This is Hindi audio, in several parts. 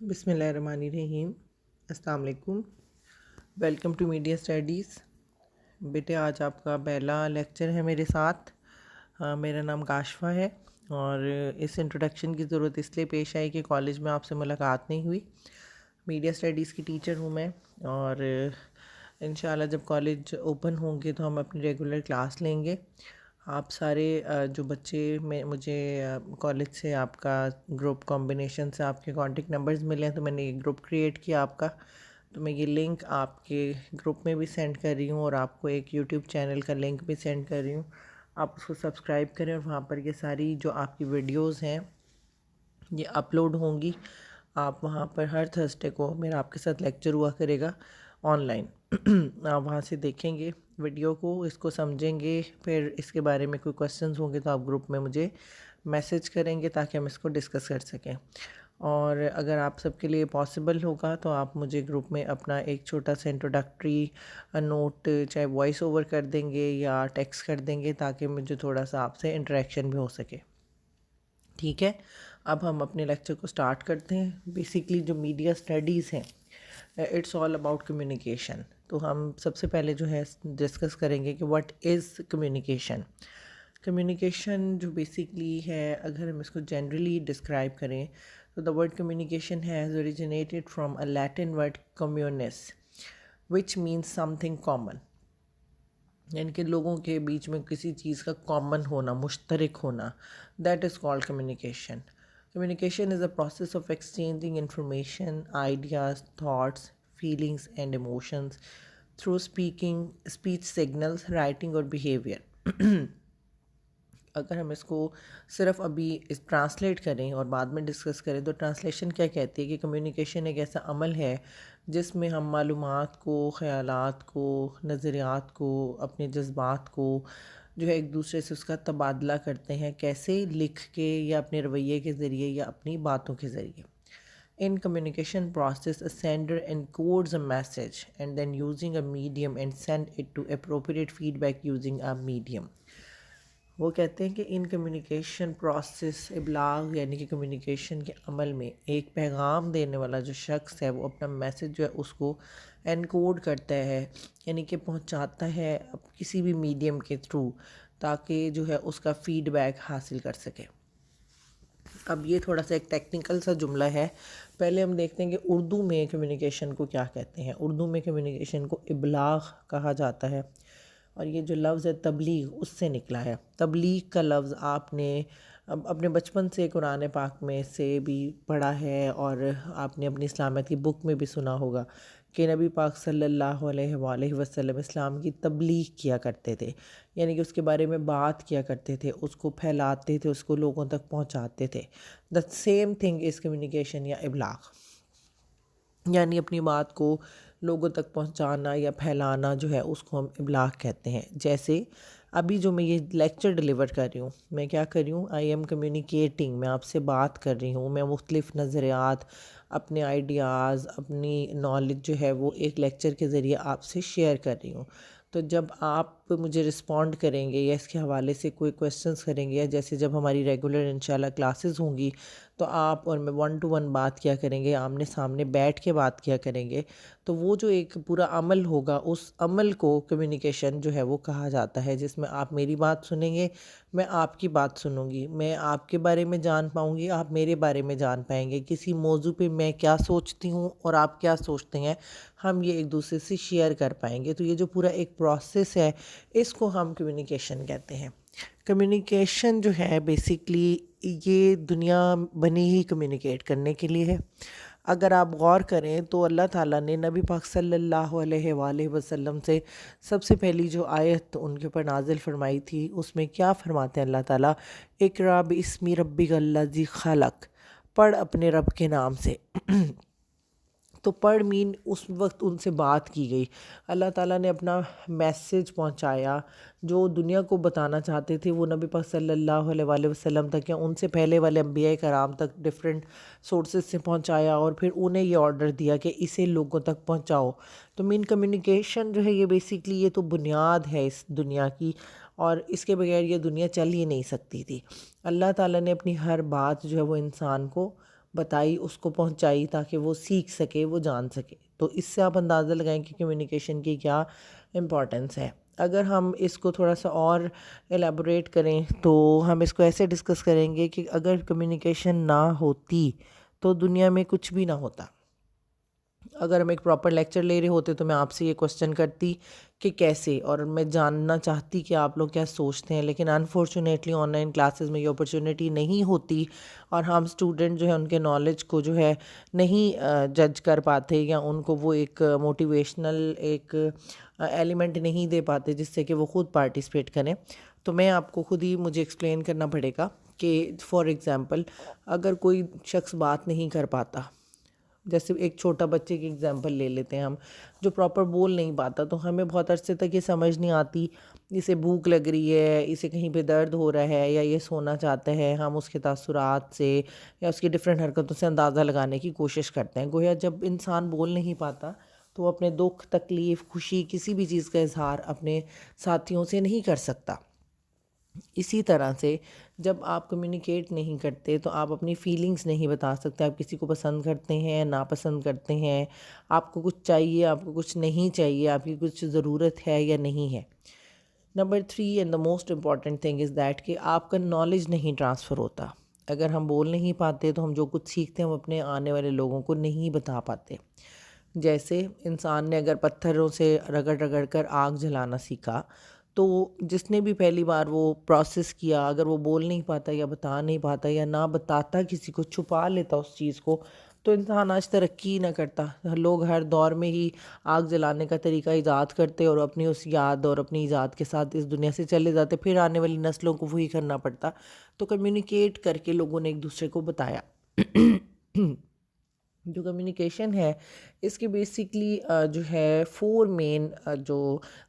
बिस्मिल्लाहिर्रहमानिर्रहीम। अस्सलाम वालेकुम। Welcome to media studies. बेटे आज आपका पहला लेक्चर है मेरे साथ। मेरा नाम काशफा है और इस इंट्रोडक्शन की ज़रूरत इसलिए पेश आई कि कॉलेज में आपसे मुलाकात नहीं हुई। मीडिया स्टडीज़ की टीचर हूँ मैं और इंशाल्लाह जब कॉलेज ओपन होंगे तो हम अपनी रेगुलर क्लास लेंगे। आप सारे जो बच्चे में मुझे कॉलेज से आपका ग्रुप कॉम्बिनेशन से आपके कॉन्टेक्ट नंबर्स मिले हैं, तो मैंने ये ग्रुप क्रिएट किया आपका। तो मैं ये लिंक आपके ग्रुप में भी सेंड कर रही हूँ और आपको एक यूट्यूब चैनल का लिंक भी सेंड कर रही हूँ। आप उसको सब्सक्राइब करें और वहाँ पर ये सारी जो आपकी वीडियोस हैं ये अपलोड होंगी। आप वहाँ पर हर थर्सडे को मेरा आपके साथ लेक्चर हुआ करेगा ऑनलाइन। आप वहाँ से देखेंगे वीडियो को, इसको समझेंगे, फिर इसके बारे में कोई क्वेश्चंस होंगे तो आप ग्रुप में मुझे मैसेज करेंगे ताकि हम इसको डिस्कस कर सकें। और अगर आप सबके लिए पॉसिबल होगा तो आप मुझे ग्रुप में अपना एक छोटा सा इंट्रोडक्टरी नोट चाहे वॉइस ओवर कर देंगे या टेक्स्ट कर देंगे ताकि मुझे थोड़ा सा आपसे इंटरेक्शन भी हो सके। ठीक है, अब हम अपने लेक्चर को स्टार्ट करते हैं। बेसिकली जो मीडिया स्टडीज़ हैं इट्स ऑल अबाउट कम्युनिकेशन। तो हम सबसे पहले जो है डिस्कस करेंगे कि व्हाट इज़ कम्युनिकेशन। कम्युनिकेशन जो बेसिकली है, अगर हम इसको जनरली डिस्क्राइब करें तो the word communication has originated from a Latin word communis which means something common, यानी कि लोगों के बीच में किसी चीज़ का कॉमन होना, मुश्तरक होना, that is called communication. Communication is a process of exchanging information, ideas, thoughts, feelings, and emotions through speaking, speech signals, writing, or behavior. अगर हम इसको सिर्फ अभी इस ट्रांसलेट करें और बाद में डिस्कस करें तो ट्रांसलेशन क्या कहती है कि कम्युनिकेशन एक ऐसा अमल है जिसमें हम मालूमात को, ख़यालात को, नज़रियात को, अपने जज्बात को जो है एक दूसरे से उसका तबादला करते हैं। कैसे? लिख के या अपने रवैये के ज़रिए या अपनी बातों के ज़रिए। In communication process, a sender encodes a message and then using a medium and send it to appropriate feedback using a medium. वो कहते हैं कि इन कम्युनिकेशन प्रोसेस इबलाग यानी कि कम्युनिकेशन के अमल में एक पैगाम देने वाला जो शख्स है वो अपना मैसेज जो है उसको एनकोड करता है, यानी कि पहुंचाता है अब किसी भी मीडियम के थ्रू, ताकि जो है उसका फीडबैक हासिल कर सके। अब ये थोड़ा सा एक टेक्निकल सा जुमला है। पहले हम देखते हैं कि उर्दू में कम्युनिकेशन को क्या कहते हैं। उर्दू में कम्युनिकेशन को इबलाग कहा जाता है और ये जो लफ्ज़ है तबलीग उससे निकला है। तबलीग का लफ्ज़ आपने अब अपने बचपन से कुरान पाक में से भी पढ़ा है और आपने अपनी इस्लामियत की बुक में भी सुना होगा कि नबी पाक सल्लल्लाहु अलैहि वसल्लम इस्लाम की तबलीग किया करते थे, यानी कि उसके बारे में बात किया करते थे, उसको फैलाते थे, उसको लोगों तक पहुंचाते थे। The same thing is communication या इबलाग, यानी अपनी बात को लोगों तक पहुंचाना या फैलाना जो है उसको हम इबलाग कहते हैं। जैसे अभी जो मैं ये लेक्चर डिलीवर कर रही हूँ, मैं क्या कर रही हूँ, आई एम कम्युनिकेटिंग, मैं आपसे बात कर रही हूँ, मैं मुख्तलिफ़ नज़रियात, अपने आइडियाज़, अपनी नॉलेज जो है वो एक लेक्चर के ज़रिए आपसे शेयर कर रही हूँ। तो जब आप मुझे रिस्पॉन्ड करेंगे या इसके हवाले से कोई क्वेश्चंस करेंगे या जैसे जब हमारी रेगुलर इंशाल्लाह क्लासेस होंगी तो आप और मैं 1 to 1 बात किया करेंगे, आमने सामने बैठ के बात किया करेंगे, तो वो जो एक पूरा अमल होगा उस अमल को कम्युनिकेशन जो है वो कहा जाता है, जिसमें आप मेरी बात सुनेंगे, मैं आपकी बात सुनूंगी, मैं आपके बारे में जान पाऊंगी, आप मेरे बारे में जान पाएंगे, किसी मौजू पे मैं क्या सोचती हूँ और आप क्या सोचते हैं हम ये एक दूसरे से शेयर कर पाएंगे। तो ये जो पूरा एक प्रोसेस है इसको हम कम्युनिकेशन कहते हैं। कम्युनिकेशन जो है बेसिकली ये दुनिया बनी ही कम्युनिकेट करने के लिए है। अगर आप गौर करें तो अल्लाह ताला ने नबी पाक सल्लल्लाहु अलैहि वसल्लम से सबसे पहली जो आयत उनके ऊपर नाजिल फरमाई थी उसमें क्या फरमाते हैं अल्लाह ताला, इक़रा बिस्मि रब्बिकल्लज़ी खलक़, पढ़ अपने रब के नाम से। तो पढ़ मीन उस वक्त उनसे बात की गई, अल्लाह ताला ने अपना मैसेज पहुंचाया, जो दुनिया को बताना चाहते थे वो नबी पाक सल्लल्लाहु अलैहि वसल्लम तक या उनसे पहले वाले अंबिया कराम तक डिफरेंट सोर्सेज से पहुंचाया और फिर उन्हें ये ऑर्डर दिया कि इसे लोगों तक पहुंचाओ। तो मीन कम्युनिकेशन जो है ये बेसिकली ये तो बुनियाद है इस दुनिया की और इसके बगैर ये दुनिया चल ही नहीं सकती थी। अल्लाह ताला ने अपनी हर बात जो है वो इंसान को बताई, उसको पहुंचाई ताकि वो सीख सके, वो जान सके। तो इससे आप अंदाज़ा लगाएं कि कम्युनिकेशन की क्या इम्पोर्टेंस है। अगर हम इसको थोड़ा सा और एलेबोरेट करें तो हम इसको ऐसे डिस्कस करेंगे कि अगर कम्युनिकेशन ना होती तो दुनिया में कुछ भी ना होता। अगर हम एक प्रॉपर लेक्चर ले रहे होते तो मैं आपसे ये क्वेश्चन करती कि कैसे, और मैं जानना चाहती कि आप लोग क्या सोचते हैं, लेकिन अनफॉर्चुनेटली ऑनलाइन क्लासेस में ये अपॉर्चुनिटी नहीं होती और हम स्टूडेंट जो है उनके नॉलेज को जो है नहीं जज कर पाते, या उनको वो एक मोटिवेशनल एक एलिमेंट नहीं दे पाते जिससे कि वो खुद पार्टिसिपेट करें। तो मैं आपको खुद ही मुझे एक्सप्लेन करना पड़ेगा कि फॉर एग्ज़ाम्पल अगर कोई शख्स बात नहीं कर पाता, जैसे एक छोटा बच्चे की एग्जांपल ले लेते हैं हम, जो प्रॉपर बोल नहीं पाता, तो हमें बहुत अरसे तक ये समझ नहीं आती इसे भूख लग रही है, इसे कहीं पे दर्द हो रहा है, या ये सोना चाहता है। हम उसके तासुरात से या उसकी डिफरेंट हरकतों से अंदाज़ा लगाने की कोशिश करते हैं। गोया जब इंसान बोल नहीं पाता तो वो अपने दुख, तकलीफ़, खुशी, किसी भी चीज़ का इजहार अपने साथियों से नहीं कर सकता। इसी तरह से जब आप कम्युनिकेट नहीं करते तो आप अपनी फीलिंग्स नहीं बता सकते। आप किसी को पसंद करते हैं, नापसंद करते हैं, आपको कुछ चाहिए, आपको कुछ नहीं चाहिए, आपकी कुछ ज़रूरत है या नहीं है। Number 3 and the most important thing is that कि आपका नॉलेज नहीं ट्रांसफ़र होता। अगर हम बोल नहीं पाते तो हम जो कुछ सीखते हैं हम अपने आने वाले लोगों को नहीं बता पाते। जैसे इंसान ने अगर पत्थरों से रगड़ रगड़ कर आग जलाना सीखा, तो जिसने भी पहली बार वो प्रोसेस किया, अगर वो बोल नहीं पाता या बता नहीं पाता या ना बताता, किसी को छुपा लेता उस चीज़ को, तो इंसान आज तरक्की ही ना करता। लोग हर दौर में ही आग जलाने का तरीका ईजाद करते और अपनी उस याद और अपनी ईजाद के साथ इस दुनिया से चले जाते, फिर आने वाली नस्लों को वही करना पड़ता। तो कम्युनिकेट करके लोगों ने एक दूसरे को बताया। जो कम्युनिकेशन है इसके बेसिकली जो है 4 मेन जो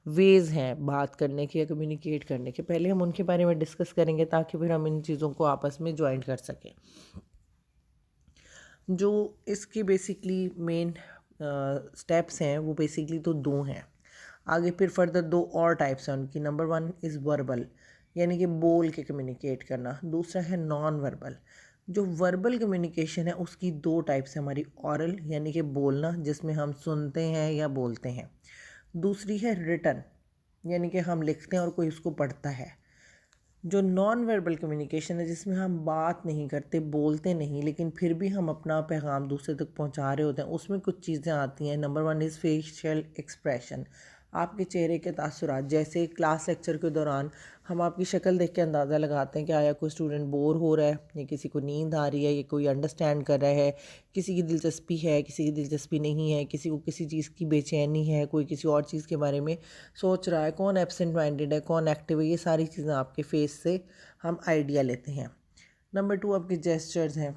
वेज़ हैं बात करने के या कम्युनिकेट करने के। पहले हम उनके बारे में डिस्कस करेंगे ताकि फिर हम इन चीज़ों को आपस में ज्वाइन कर सकें। जो इसके बेसिकली मेन स्टेप्स हैं वो बेसिकली तो 2 हैं। आगे फिर फर्दर 2 और टाइप्स हैं उनकी। नंबर 1 इज़ वर्बल, यानी कि बोल के कम्युनिकेट करना। दूसरा है नॉन वर्बल। जो वर्बल कम्युनिकेशन है उसकी 2 टाइप्स है हमारी। ऑरल यानी कि बोलना, जिसमें हम सुनते हैं या बोलते हैं। दूसरी है रिटन, यानी कि हम लिखते हैं और कोई उसको पढ़ता है। जो नॉन वर्बल कम्युनिकेशन है जिसमें हम बात नहीं करते, बोलते नहीं, लेकिन फिर भी हम अपना पैगाम दूसरे तक पहुंचा रहे होते हैं, उसमें कुछ चीज़ें आती हैं। नंबर 1 इज़ फेशियल एक्सप्रेशन, आपके चेहरे के तासुरात। जैसे क्लास लेक्चर के दौरान हम आपकी शक्ल देख के अंदाज़ा लगाते हैं कि आया कोई स्टूडेंट बोर हो रहा है, या किसी को नींद आ रही है, या कोई अंडरस्टैंड कर रहा है, किसी की दिलचस्पी है, किसी की दिलचस्पी नहीं है, किसी को किसी चीज़ की बेचैनी है, कोई किसी और चीज़ के बारे में सोच रहा है, कौन एब्सेंट माइंडेड है, कौन एक्टिव है। ये सारी चीज़ें आपके फेस से हम आइडिया लेते हैं। नंबर 2 आपके जेस्चर्स हैं।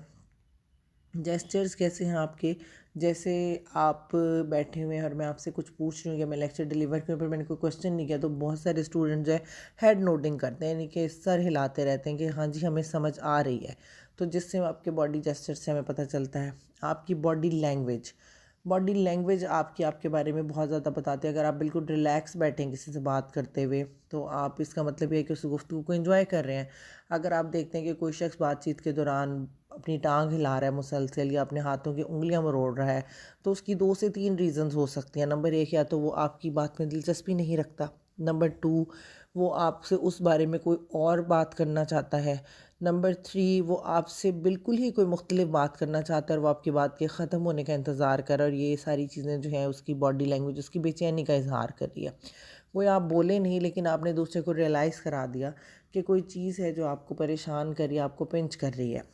जेस्चर्स कैसे हैं आपके? जैसे आप बैठे हुए हैं और मैं आपसे कुछ पूछ रही हूँ या मैं लेक्चर डिलीवर कर पर मैंने कोई क्वेश्चन नहीं किया, तो बहुत सारे स्टूडेंट जो है हेड नोडिंग करते हैं, यानी कि सर हिलाते रहते हैं कि हाँ जी हमें समझ आ रही है। तो जिससे आपके बॉडी जेस्चर से हमें पता चलता है। आपकी बॉडी लैंग्वेज, बॉडी लैंग्वेज आपकी आपके बारे में बहुत ज़्यादा बताते हैं। अगर आप बिल्कुल रिलैक्स बैठें किसी से बात करते हुए, तो आप इसका मतलब ये है कि उस गुफ्तगू को एंजॉय कर रहे हैं। अगर आप देखते हैं कि कोई शख्स बातचीत के दौरान अपनी टांग हिला रहा है मुसलसल, या अपने हाथों की उंगलियां मरोड़ रहा है, तो उसकी 2 से 3 रीज़न्स हो सकती हैं। नंबर 1, या तो वो आपकी बात में दिलचस्पी नहीं रखता। नंबर 2, वो आपसे उस बारे में कोई और बात करना चाहता है। नंबर 3, वो आपसे बिल्कुल ही कोई मुख्तलिफ बात करना चाहता है और वो आपकी बात के ख़त्म होने का इंतज़ार कर रहा है। और ये सारी चीज़ें जो हैं उसकी बॉडी लैंग्वेज उसकी बेचैनी का इजहार कर रही है। वो आप बोले नहीं, लेकिन आपने दूसरे को रियलाइज़ करा दिया कि कोई चीज़ है जो आपको परेशान कर रही है, आपको पिंच कर रही है।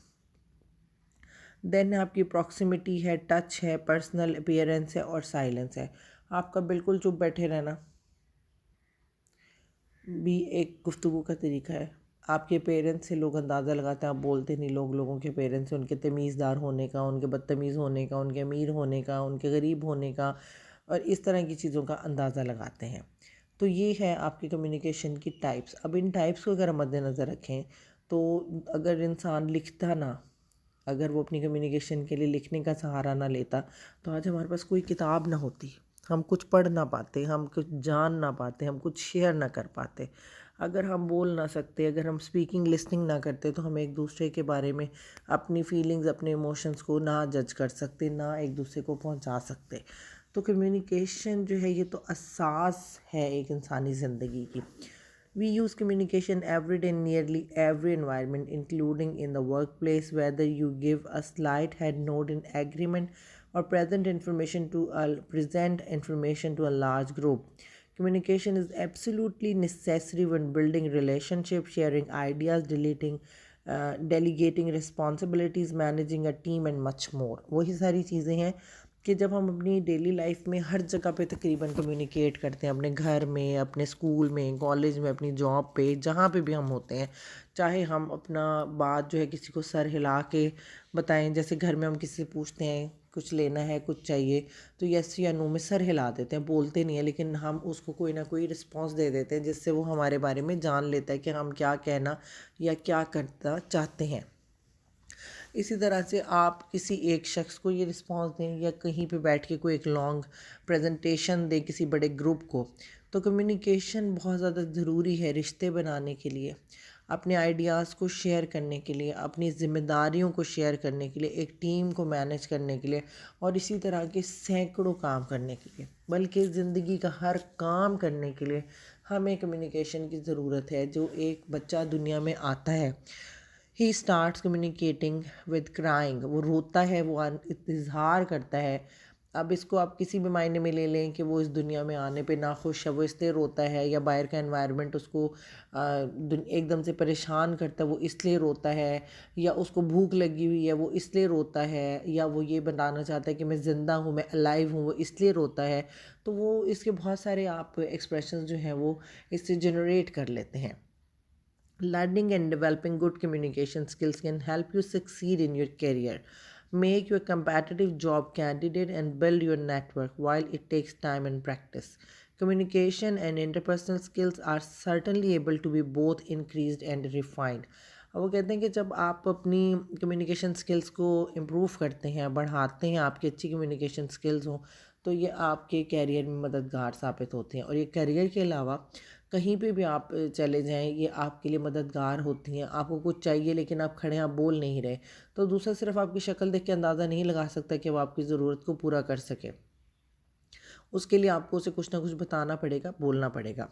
देन आपकी प्रॉक्सिमिटी है, टच है, पर्सनल अपीयरेंस है और साइलेंस है। आपका बिल्कुल चुप बैठे रहना भी एक गुफ्तगू का तरीका है। आपके पेरेंट्स से लोग अंदाज़ा लगाते हैं, आप बोलते नहीं, लोग लोगों के पेरेंट्स से उनके तमीज़दार होने का, उनके बदतमीज़ होने का, उनके अमीर होने का, उनके गरीब होने का और इस तरह की चीज़ों का अंदाज़ा लगाते हैं। तो ये है आपकी कम्युनिकेशन की टाइप्स। अब इन टाइप्स को अगर हम मद्देनज़र रखें, तो अगर इंसान लिखता ना, अगर वो अपनी कम्युनिकेशन के लिए लिखने का सहारा ना लेता, तो आज हमारे पास कोई किताब ना होती, हम कुछ पढ़ ना पाते, हम कुछ जान ना पाते, हम कुछ शेयर ना कर पाते। अगर हम बोल ना सकते, अगर हम स्पीकिंग लिसनिंग ना करते, तो हम एक दूसरे के बारे में अपनी फीलिंग्स, अपने इमोशंस को ना जज कर सकते, ना एक दूसरे को पहुंचा सकते। तो कम्युनिकेशन जो है ये तो असास है एक इंसानी ज़िंदगी की। We use communication every day in nearly every environment, including in the workplace, whether you give a slight head nod in agreement or present information to a large group. Communication is absolutely necessary when building relationships, sharing ideas, delegating responsibilities, managing a team and much more. वही सारी चीज़ें हैं कि जब हम अपनी डेली लाइफ में हर जगह पे तकरीबन कम्युनिकेट करते हैं, अपने घर में, अपने स्कूल में, कॉलेज में, अपनी जॉब पे, जहाँ पे भी हम होते हैं, चाहे हम अपना बात जो है किसी को सर हिला के बताएं, जैसे घर में हम किसी से पूछते हैं कुछ लेना है, कुछ चाहिए, तो यस या नो में सर हिला देते हैं, बोलते नहीं है, लेकिन हम उसको कोई ना कोई रिस्पॉन्स दे देते हैं जिससे वो हमारे बारे में जान लेता है कि हम क्या कहना या क्या करना चाहते हैं। इसी तरह से आप किसी एक शख्स को ये रिस्पॉन्स दें या कहीं पे बैठ के कोई एक लॉन्ग प्रेजेंटेशन दें किसी बड़े ग्रुप को, तो कम्युनिकेशन बहुत ज़्यादा ज़रूरी है रिश्ते बनाने के लिए, अपने आइडियाज़ को शेयर करने के लिए, अपनी ज़िम्मेदारियों को शेयर करने के लिए, एक टीम को मैनेज करने के लिए, और इसी तरह के सैकड़ों काम करने के लिए, बल्कि ज़िंदगी का हर काम करने के लिए हमें कम्युनिकेशन की ज़रूरत है। जो एक बच्चा दुनिया में आता है, he starts communicating with crying, वो रोता है, वो इज़हार करता है। अब इसको आप किसी भी मायने में ले लें कि वो इस दुनिया में आने पे नाखुश है, वो इसलिए रोता है, या बाहर का एनवायरनमेंट उसको एकदम से परेशान करता है, वो इसलिए रोता है, या उसको भूख लगी हुई है, वो इसलिए रोता है, या वो ये बताना चाहता है कि मैं ज़िंदा हूँ, मैं अलाइव हूँ, वो इसलिए रोता है। तो वो इसके बहुत सारे आप एक्सप्रेशंस जो हैं वो इससे जनरेट कर लेते हैं। Learning and developing good communication skills can help you succeed in your career, make you a competitive job candidate, and build your network. While it takes time and practice, communication and interpersonal skills are certainly able to be both increased and refined. अब वो कहते हैं कि जब आप अपनी कम्युनिकेशन स्किल्स को इम्प्रूव करते हैं, बढ़ाते हैं, आपकी अच्छी कम्युनिकेशन स्किल्स हों, तो ये आपके कैरियर में मददगार साबित होते हैं। और ये करियर के अलावा कहीं पे भी आप चले जाएं, ये आपके लिए मददगार होती हैं। आपको कुछ चाहिए लेकिन आप खड़े, आप बोल नहीं रहे, तो दूसरा सिर्फ आपकी शक्ल देख के अंदाज़ा नहीं लगा सकता कि वो आपकी ज़रूरत को पूरा कर सके। उसके लिए आपको उसे कुछ ना कुछ बताना पड़ेगा, बोलना पड़ेगा।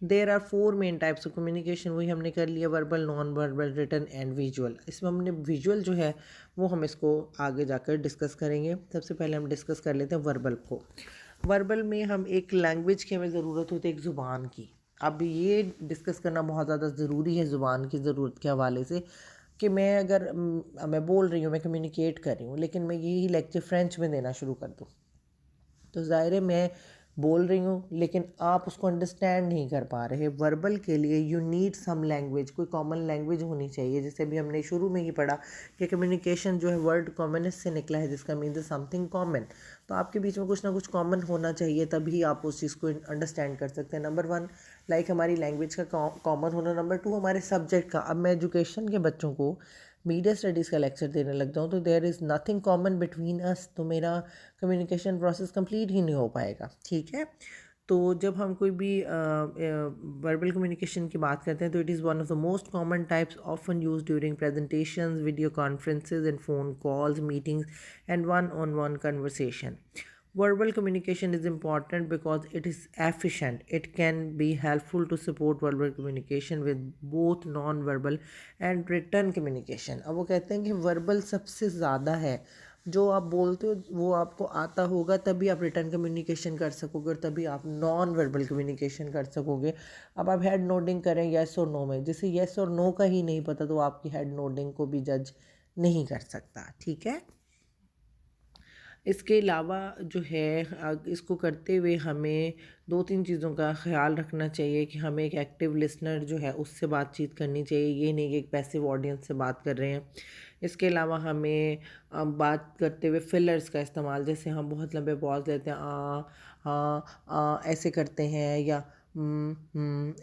There are 4 main types of communication, वही हमने कर लिया, verbal, non verbal, written and visual. इसमें हमने विजुअल जो है वो हम इसको आगे जाकर डिस्कस करेंगे। सबसे पहले हम डिस्कस कर लेते हैं वर्बल को। वर्बल में हम एक लैंग्वेज की हमें ज़रूरत होती है, एक ज़ुबान की। अब ये डिस्कस करना बहुत ज़्यादा ज़रूरी है ज़ुबान की ज़रूरत के हवाले से, कि मैं अगर मैं बोल रही हूँ, मैं कम्युनिकेट कर रही हूँ, लेकिन मैं यही लेक्चर फ्रेंच में देना शुरू कर दूँ, तो ज़ाहिर है मैं बोल रही हूँ लेकिन आप उसको अंडरस्टैंड नहीं कर पा रहे। वर्बल के लिए यू नीड सम लैंग्वेज, कोई कॉमन लैंग्वेज होनी चाहिए। जैसे अभी हमने शुरू में ही पढ़ा कि कम्युनिकेशन जो है वर्ड कॉमननेस से निकला है, जिसका मीन्स है समथिंग कॉमन। तो आपके बीच में कुछ ना कुछ कॉमन होना चाहिए, तभी आप उस चीज़ को अंडरस्टैंड कर सकते हैं। नंबर 1 लाइक हमारी लैंग्वेज का कॉमन होना। नंबर 2 हमारे सब्जेक्ट का। अब मैं एजुकेशन के बच्चों को मीडिया स्टडीज़ का लेक्चर देने लग जाऊँ तो there is nothing common between us, तो मेरा कम्युनिकेशन प्रोसेस कंप्लीट ही नहीं हो पाएगा। ठीक है, तो जब हम कोई भी वर्बल कम्युनिकेशन की बात करते हैं, तो it is one of the most common types often use during presentations, video conferences and phone calls, meetings and one on one conversation. Verbal communication is important because it is efficient. It can be helpful to support verbal communication with both non-verbal and written communication. अब वो कहते हैं कि verbal सबसे ज़्यादा है, जो आप बोलते हो वो आपको आता होगा तभी आप रिटर्न कम्युनिकेशन कर सकोगे, और तभी आप नॉन वर्बल कम्युनिकेशन कर सकोगे। अब आप हेड नोडिंग करें येस और नो में, जिसे येस और नो का ही नहीं पता तो आपकी हेड नोडिंग को भी जज नहीं कर सकता। ठीक है, इसके अलावा जो है इसको करते हुए हमें 2-3 चीज़ों का ख्याल रखना चाहिए कि हमें एक एक्टिव लिसनर जो है उससे बातचीत करनी चाहिए, ये नहीं कि एक पैसिव ऑडियंस से बात कर रहे हैं। इसके अलावा हमें बात करते हुए फिलर्स का इस्तेमाल, जैसे हम बहुत लंबे पॉज लेते हैं, ऐसे करते हैं, या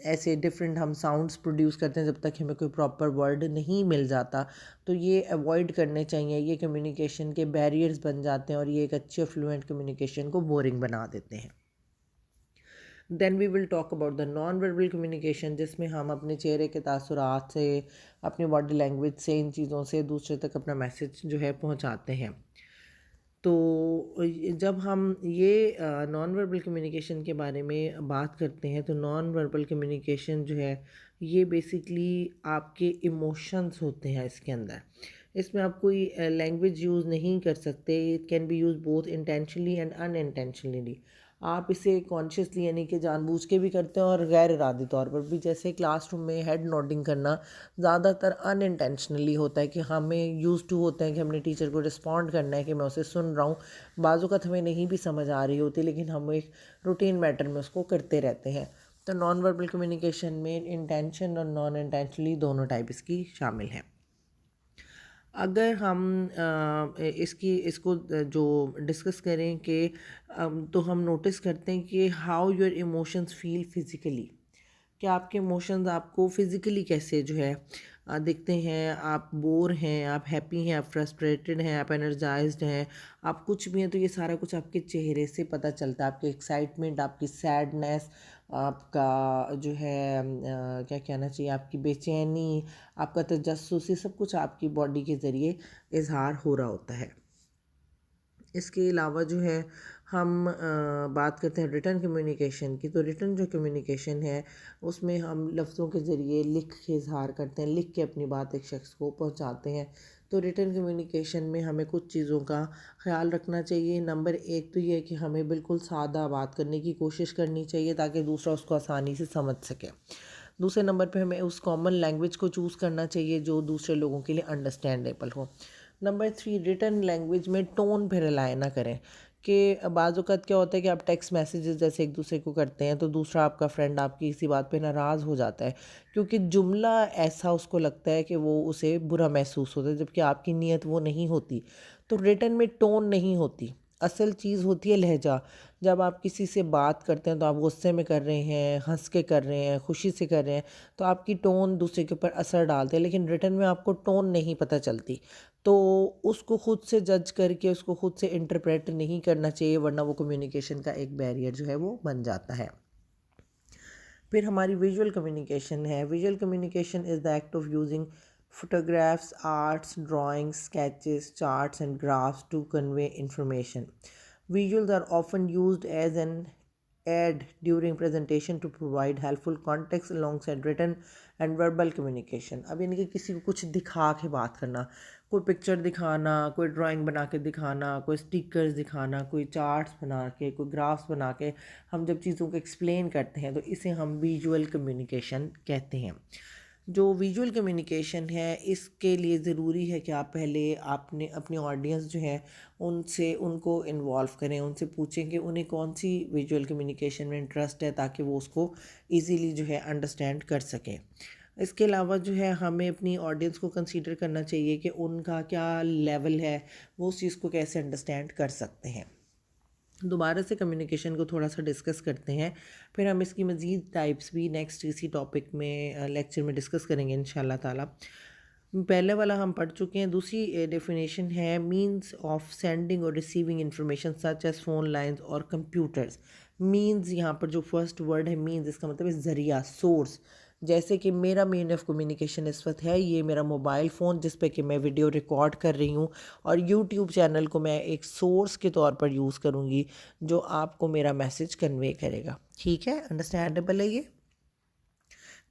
ऐसे डिफरेंट हम साउंड्स प्रोड्यूस करते हैं जब तक हमें कोई प्रॉपर वर्ड नहीं मिल जाता, तो ये अवॉइड करने चाहिए। ये कम्युनिकेशन के बैरियर्स बन जाते हैं और ये एक अच्छे फ्लुएंट कम्युनिकेशन को बोरिंग बना देते हैं। Then we will talk about the non verbal communication, जिसमें हम अपने चेहरे के तासुरात से, अपनी बॉडी लैंग्वेज से, इन चीज़ों से दूसरे तक अपना मैसेज जो है पहुंचाते हैं। तो जब हम ये नॉन वर्बल कम्युनिकेशन के बारे में बात करते हैं, तो नॉन वर्बल कम्युनिकेशन जो है ये बेसिकली आपके इमोशंस होते हैं इसके अंदर। इसमें आप कोई लैंग्वेज यूज़ नहीं कर सकते। It can be use both intentionally and unintentionally. आप इसे कॉन्शियसली यानी कि जानबूझ के भी करते हैं और गैर इरादी तौर पर भी, जैसे क्लासरूम में हेड नोडिंग करना ज़्यादातर अनइंटेंशनली होता है कि हमें यूज़ टू होते हैं कि हमने टीचर को रिस्पॉन्ड करना है कि मैं उसे सुन रहा हूँ। बाज़ वक़्त हमें नहीं भी समझ आ रही होती, लेकिन हम एक रूटीन मैटर में उसको करते रहते हैं। तो नॉन वर्बल कम्युनिकेशन में इंटेंशन और नॉन इंटेंशनली दोनों टाइप इसकी शामिल हैं। अगर हम इसको जो डिस्कस करें कि तो हम नोटिस करते हैं कि how your emotions feel physically, कि आपके इमोशंस आपको फिज़िकली कैसे जो है दिखते हैं। आप बोर हैं, आप हैप्पी हैं, आप फ्रस्ट्रेटेड हैं, आप एनर्जाइज्ड हैं, आप कुछ भी हैं, तो ये सारा कुछ आपके चेहरे से पता चलता है। आपकी एक्साइटमेंट, आपकी सैडनेस, आपका जो है क्या कहना चाहिए, आपकी बेचैनी, आपका तजस्सुस, ये सब कुछ आपकी बॉडी के ज़रिए इजहार हो रहा होता है। इसके अलावा जो है हम बात करते हैं रिटन कम्युनिकेशन की। तो रिटन जो कम्युनिकेशन है उसमें हम लफ्ज़ों के ज़रिए लिख के इजहार करते हैं, लिख के अपनी बात एक शख्स को पहुंचाते हैं। तो रिटन कम्युनिकेशन में हमें कुछ चीज़ों का ख्याल रखना चाहिए। नंबर एक तो ये है कि हमें बिल्कुल सादा बात करने की कोशिश करनी चाहिए ताकि दूसरा उसको आसानी से समझ सके। दूसरे नंबर पे हमें उस कॉमन लैंग्वेज को चूज़ करना चाहिए जो दूसरे लोगों के लिए अंडरस्टैंडेबल हो। नंबर 3, रिटन लैंग्वेज में टोन पे रिलाय ना करें, कि बाज़ औक़ात क्या होता है कि आप टेक्स्ट मैसेजेस जैसे एक दूसरे को करते हैं तो दूसरा आपका फ्रेंड आपकी इसी बात पे नाराज़ हो जाता है, क्योंकि जुमला ऐसा उसको लगता है कि वो उसे बुरा महसूस होता है, जबकि आपकी नीयत वो नहीं होती। तो रिटन में टोन नहीं होती, असल चीज़ होती है लहजा। जब आप किसी से बात करते हैं तो आप गुस्से में कर रहे हैं, हंस के कर रहे हैं, खुशी से कर रहे हैं, तो आपकी टोन दूसरे के ऊपर असर डालते हैं, लेकिन रिटन में आपको टोन नहीं पता चलती। तो उसको खुद से जज करके उसको खुद से इंटरप्रेट नहीं करना चाहिए, वरना वो कम्युनिकेशन का एक बैरियर जो है वो बन जाता है। फिर हमारी विजुअल कम्युनिकेशन है। Visual communication is the act of using photographs, arts, drawings, sketches, charts, and graphs to convey information. Visuals are often used as an aid during presentation to provide helpful context alongside written and verbal communication. अब यानी कि किसी को कुछ दिखा के बात करना, कोई पिक्चर दिखाना, कोई ड्राइंग बना के दिखाना, कोई स्टिकर्स दिखाना, कोई चार्ट्स बना के, कोई ग्राफ्स बना के हम जब चीज़ों को एक्सप्लेन करते हैं तो इसे हम विजुअल कम्युनिकेशन कहते हैं। जो विजुअल कम्युनिकेशन है इसके लिए ज़रूरी है कि आप पहले आपने अपनी ऑडियंस जो है उनसे उनको इन्वॉल्व करें, उनसे पूछें कि उन्हें कौन सी विजुअल कम्युनिकेशन में इंटरेस्ट है, ताकि वो उसको इजीली जो है अंडरस्टैंड कर सकें। इसके अलावा जो है हमें अपनी ऑडियंस को कंसीडर करना चाहिए कि उनका क्या लेवल है, वो उस चीज़ को कैसे अंडरस्टैंड कर सकते हैं। दोबारा से कम्युनिकेशन को थोड़ा सा डिस्कस करते हैं, फिर हम इसकी मज़ीद टाइप्स भी नेक्स्ट इसी टॉपिक में लेक्चर में डिस्कस करेंगे इंशाल्लाह ताला। पहले वाला हम पढ़ चुके हैं। दूसरी डेफिनेशन है मींस ऑफ सेंडिंग और receiving information such as phone lines और कंप्यूटर्स। मींस यहाँ पर जो फर्स्ट वर्ड है मींस, इसका मतलब है ज़रिया, सोर्स। जैसे कि मेरा मीन ऑफ कम्युनिकेशन इस वक्त है ये मेरा मोबाइल फ़ोन, जिस पे कि मैं वीडियो रिकॉर्ड कर रही हूँ, और यूट्यूब चैनल को मैं एक सोर्स के तौर पर यूज़ करूँगी जो आपको मेरा मैसेज कन्वे करेगा। ठीक है, अंडरस्टैंडेबल है ये।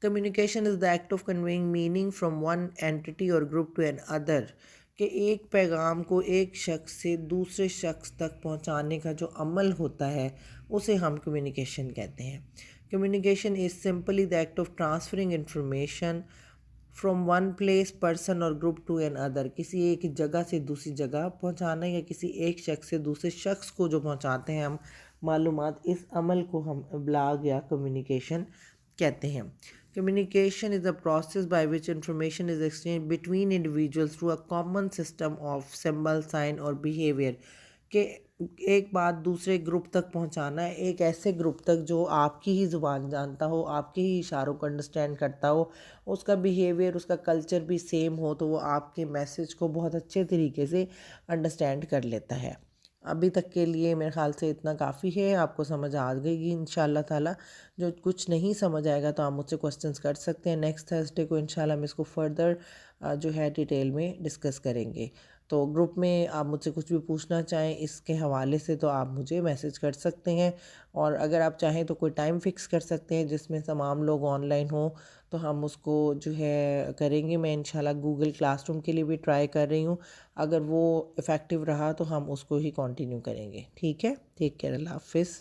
Communication is the act of conveying meaning from one entity और ग्रुप टू एन अदर, कि एक पैगाम को एक शख्स से दूसरे शख्स तक पहुंचाने का जो अमल होता है उसे हम कम्युनिकेशन कहते हैं। Communication is simply the act of transferring information from one place, person और ग्रुप टू एन अदर। किसी एक जगह से दूसरी जगह पहुंचाना या किसी एक शख्स से दूसरे शख्स को जो पहुंचाते हैं हम मालूमात, इस अमल को हम इब्लाग या कम्युनिकेशन कहते हैं। Communication is a process by which information is exchanged between individuals through a common system of symbol, sign और behavior, कि एक बात दूसरे ग्रुप तक पहुंचाना है, एक ऐसे ग्रुप तक जो आपकी ही ज़ुबान जानता हो, आपके ही इशारों को अंडरस्टैंड करता हो, उसका बिहेवियर, उसका कल्चर भी सेम हो, तो वो आपके मैसेज को बहुत अच्छे तरीके से अंडरस्टैंड कर लेता है। अभी तक के लिए मेरे ख़्याल से इतना काफ़ी है, आपको समझ आ गई इंशाल्लाह ताला। जो कुछ नहीं समझ आएगा तो आप मुझसे क्वेश्चंस कर सकते हैं। नेक्स्ट थर्सडे को इंशाल्लाह हम इसको फर्दर जो है डिटेल में डिस्कस करेंगे। तो ग्रुप में आप मुझसे कुछ भी पूछना चाहें इसके हवाले से तो आप मुझे मैसेज कर सकते हैं, और अगर आप चाहें तो कोई टाइम फ़िक्स कर सकते हैं जिसमें तमाम लोग ऑनलाइन हों, तो हम उसको जो है करेंगे। मैं इंशाल्लाह गूगल क्लासरूम के लिए भी ट्राई कर रही हूँ, अगर वो इफ़ेक्टिव रहा तो हम उसको ही कंटिन्यू करेंगे। ठीक है, टेक केयर, अल्लाह हाफ़िज़।